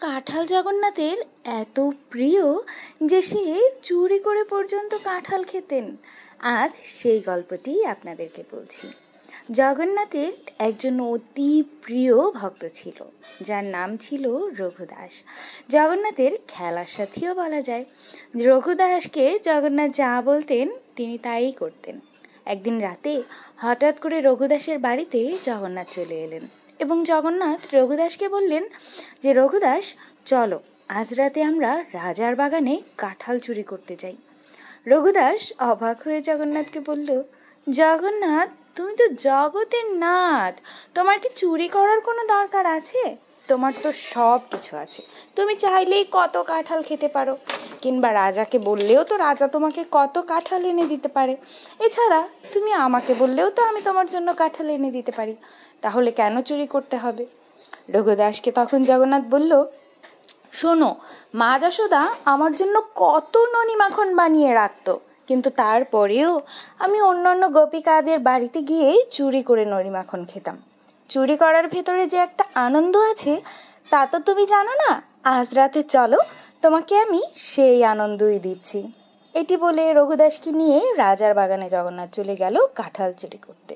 কাঁঠাল জগন্নাথের এত প্রিয় যে সে চুরি করে পর্যন্ত কাঁঠাল খেতেন। আজ সেই গল্পটি আপনাদেরকে বলছি। জগন্নাথের একজন অতি প্রিয় ভক্ত ছিল, যার নাম ছিল রঘুদাস। জগন্নাথের খেলার সাথীও বলা যায়। রঘুদাসকে জগন্নাথ যা বলতেন তিনি তাই করতেন। একদিন রাতে হঠাৎ করে রঘুদাসের বাড়িতে জগন্নাথ চলে এলেন এবং জগন্নাথ রঘুদাসকে বললেন যে, রঘুদাস চলো, আজ রাতে আমরা রাজার বাগানে কাঁঠাল চুরি করতে যাই। রঘুদাস অবাক হয়ে জগন্নাথকে বলল, জগন্নাথ, তুমি তো জগতের নাথ, তোমার কি চুরি করার কোনো দরকার আছে? তোমার তো সব কিছু আছে, তুমি চাইলেই কত কাঁঠাল খেতে পারো, কিংবা রাজাকে বললেও তো রাজা তোমাকে কত কাঁঠাল এনে দিতে পারে। এছাড়া তুমি আমাকে বললেও তো আমি তোমার জন্য কাঁঠাল এনে দিতে পারি, তাহলে কেন চুরি করতে হবে? রঘুদাসকে তখন জগন্নাথ বলল, শোনো, মা যশোদা আমার জন্য কত ননি মাখন বানিয়ে রাখতো, কিন্তু তারপরেও আমি অন্যান্য গোপিকাদের বাড়িতে গিয়ে চুরি করে ননি মাখন খেতাম। চুরি করার ভেতরে যে একটা আনন্দ আছে তা তো তুমি জানো না। আজ রাতে চলো, তোমাকে আমি সেই আনন্দই দিচ্ছি। এটি বলে রঘুদাসকে নিয়ে রাজার বাগানে জগন্নাথ চলে গেল কাঁঠাল চুরি করতে।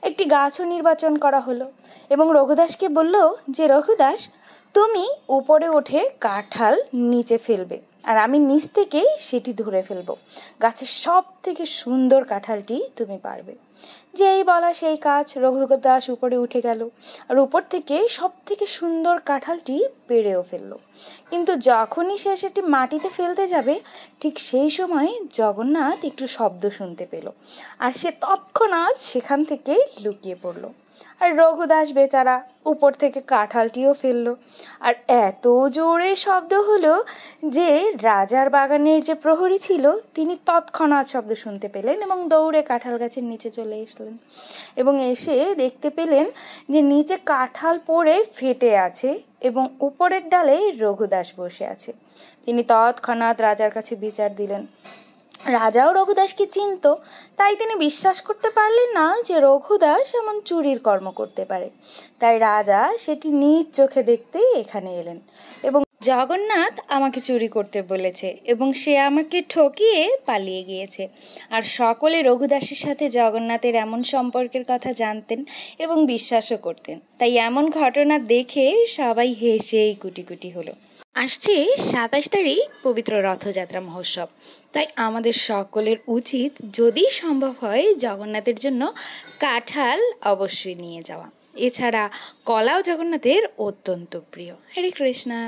একটি গাছও নির্বাচন করা হলো এবং রঘুদাসকে বলল যে, রঘুদাস, তুমি উপরে উঠে কাঁঠাল নিচে ফেলবে আর আমি নিচ থেকে সেটি ধরে ফেলবো। গাছের সব থেকে সুন্দর কাঁঠালটি তুমি পারবে। যেই বলা সেই কাজ, রঘুদাস উপরে উঠে গেল আর উপর থেকে সব থেকে সুন্দর কাঁঠালটি পেড়েও ফেললো। কিন্তু যখনই সে সেটি মাটিতে ফেলতে যাবে, ঠিক সেই সময় জগন্নাথ একটু শব্দ শুনতে পেল আর সে তৎক্ষণাৎ সেখান থেকে লুকিয়ে পড়ল। আর রঘুদাস বেচারা উপর থেকে কাঁঠালটিও ফেললো আর এত জোরে শব্দ হলো যে রাজার বাগানের যে প্রহরী ছিল তিনি তৎক্ষণাৎ শব্দ শুনতে পেলেন এবং দৌড়ে কাঁঠাল গাছের নিচে চলে এসলেন এবং এসে দেখতে পেলেন যে নিচে কাঁঠাল পড়ে ফেটে আছে এবং উপরের ডালে রঘুদাস বসে আছে। তিনি তৎক্ষণাৎ রাজার কাছে বিচার দিলেন। রাজাও রঘুদাসকে চিনত, তাই তিনি বিশ্বাস করতে পারলেন না যে রঘুদাস এমন চুরির কর্ম করতে পারে। তাই রাজা সেটি নিজ চোখে দেখতে এখানে এলেন এবং জগন্নাথ আমাকে চুরি করতে বলেছে এবং সে আমাকে ঠকিয়ে পালিয়ে গিয়েছে। আর সকলে রঘুদাসের সাথে জগন্নাথের এমন সম্পর্কের কথা জানতেন এবং বিশ্বাসও করতেন। তাই এমন ঘটনা দেখে সবাই হেসেই কুটি কুটি হলো। আসছে 27 তারিখ পবিত্র রথযাত্রা মহোৎসব। তাই আমাদের সকলের উচিত যদি সম্ভব হয় জগন্নাথের জন্য কাঁঠাল অবশ্যই নিয়ে যাওয়া। এছাড়া কলাও জগন্নাথের অত্যন্ত প্রিয়। হরে কৃষ্ণা।